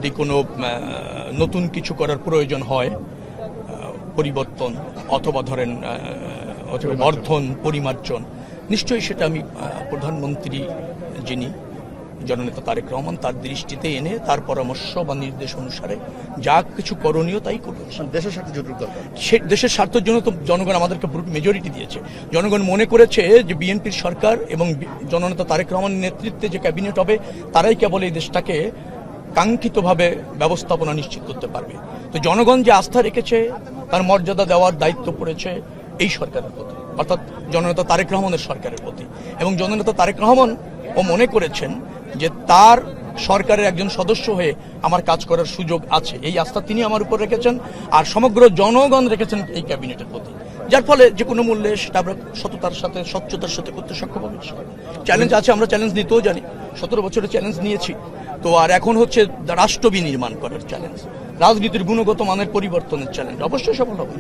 যদি কোনো নতুন কিছু করার প্রয়োজন হয়, পরিবর্তন অথবা ধরেন বর্ধন পরিমার্জন, নিশ্চয়ই সেটা আমি প্রধানমন্ত্রী যিনি জননেতা তারেক রহমান তার দৃষ্টিতে এনে তার পরামর্শ বা নির্দেশ অনুসারে যা কিছু করণীয় তাই করব। দেশের স্বার্থে যতটুকু দরকার, দেশের স্বার্থের জন্য তো জনগণ আমাদেরকে মেজরিটি দিয়েছে। জনগণ মনে করেছে যে বিএনপির সরকার এবং জননেতা তারেক রহমানের নেতৃত্বে যে ক্যাবিনেট হবে তারাই কেবল এই দেশটাকে কাঙ্ক্ষিতভাবে ব্যবস্থাপনা নিশ্চিত করতে পারবে। তো জনগণ যে আস্থা রেখেছে তার মর্যাদা দেওয়ার দায়িত্ব পড়েছে এই সরকারের প্রতি, অর্থাৎ জননেতা তারেক রহমানের সরকারের প্রতি। এবং জননেতা তারেক রহমান ও মনে করেছেন যে তার সরকারের একজন সদস্য হয়ে আমার কাজ করার সুযোগ আছে, এই আস্থা তিনি আমার উপর রেখেছেন আর সমগ্র জনগণ রেখেছেন এই ক্যাবিনেটের প্রতি। যার ফলে যে কোনো মূল্যে সেটা আমরা সততার সাথে স্বচ্ছতার সাথে করতে সক্ষম হবে। চ্যালেঞ্জ আছে, আমরা চ্যালেঞ্জ নিতেও জানি, 17 বছরের চ্যালেঞ্জ নিয়েছি। তো আর এখন হচ্ছে রাষ্ট্র বিনির্মাণ করার চ্যালেঞ্জ, রাজনীতির গুণগত মানের পরিবর্তনের চ্যালেঞ্জ। অবশ্যই সফল হবে।